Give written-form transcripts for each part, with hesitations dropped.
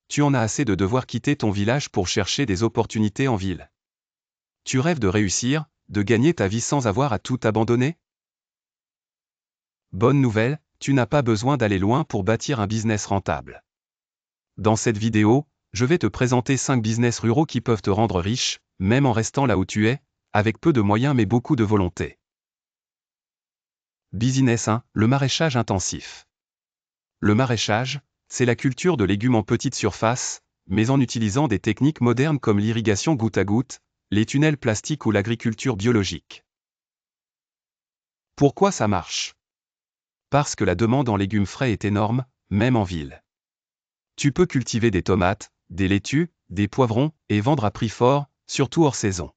Tu en as assez de devoir quitter ton village pour chercher des opportunités en ville. Tu rêves de réussir, de gagner ta vie sans avoir à tout abandonner? Bonne nouvelle, tu n'as pas besoin d'aller loin pour bâtir un business rentable. Dans cette vidéo, je vais te présenter 5 business ruraux qui peuvent te rendre riche, même en restant là où tu es, avec peu de moyens mais beaucoup de volonté. Business 1, le maraîchage intensif. Le maraîchage, c'est la culture de légumes en petite surface, mais en utilisant des techniques modernes comme l'irrigation goutte à goutte, les tunnels plastiques ou l'agriculture biologique. Pourquoi ça marche? Parce que la demande en légumes frais est énorme, même en ville. Tu peux cultiver des tomates, des laitues, des poivrons, et vendre à prix fort, surtout hors saison.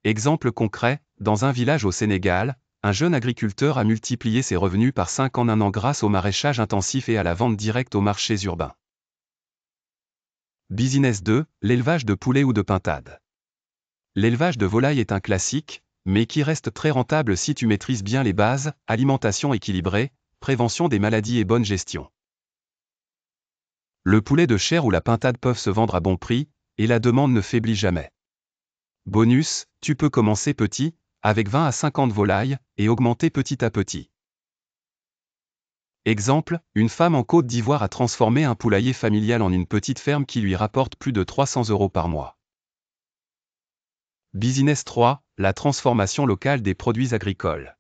Exemple concret, dans un village au Sénégal, un jeune agriculteur a multiplié ses revenus par 5 en un an grâce au maraîchage intensif et à la vente directe aux marchés urbains. Business 2, l'élevage de poulets ou de pintades. L'élevage de volailles est un classique, mais qui reste très rentable si tu maîtrises bien les bases, alimentation équilibrée, prévention des maladies et bonne gestion. Le poulet de chair ou la pintade peuvent se vendre à bon prix, et la demande ne faiblit jamais. Bonus, tu peux commencer petit, avec 20 à 50 volailles, et augmenter petit à petit. Exemple, une femme en Côte d'Ivoire a transformé un poulailler familial en une petite ferme qui lui rapporte plus de 300 € par mois. Business 3, la transformation locale des produits agricoles.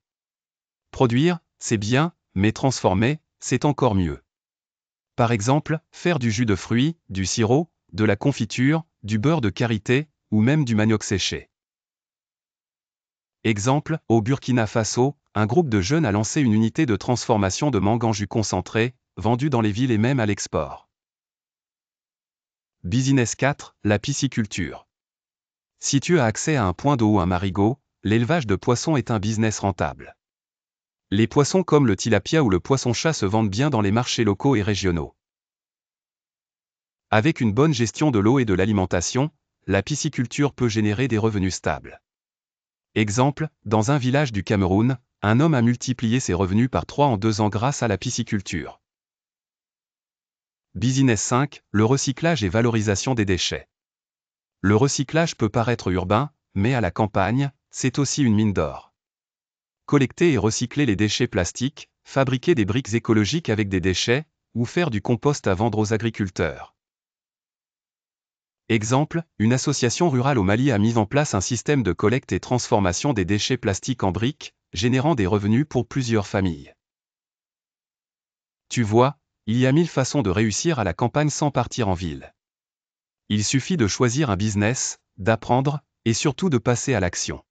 Produire, c'est bien, mais transformer, c'est encore mieux. Par exemple, faire du jus de fruits, du sirop, de la confiture, du beurre de karité, ou même du manioc séché. Exemple, au Burkina Faso, un groupe de jeunes a lancé une unité de transformation de mangue en jus concentré, vendue dans les villes et même à l'export. Business 4, la pisciculture. Si tu as accès à un point d'eau ou un marigot, l'élevage de poissons est un business rentable. Les poissons comme le tilapia ou le poisson-chat se vendent bien dans les marchés locaux et régionaux. Avec une bonne gestion de l'eau et de l'alimentation, la pisciculture peut générer des revenus stables. Exemple, dans un village du Cameroun, un homme a multiplié ses revenus par 3 en 2 ans grâce à la pisciculture. Business 5, le recyclage et valorisation des déchets. Le recyclage peut paraître urbain, mais à la campagne, c'est aussi une mine d'or. Collecter et recycler les déchets plastiques, fabriquer des briques écologiques avec des déchets, ou faire du compost à vendre aux agriculteurs. Exemple, une association rurale au Mali a mis en place un système de collecte et transformation des déchets plastiques en briques, générant des revenus pour plusieurs familles. Tu vois, il y a 1000 façons de réussir à la campagne sans partir en ville. Il suffit de choisir un business, d'apprendre, et surtout de passer à l'action.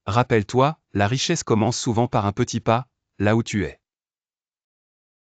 Rappelle-toi, la richesse commence souvent par un petit pas, là où tu es.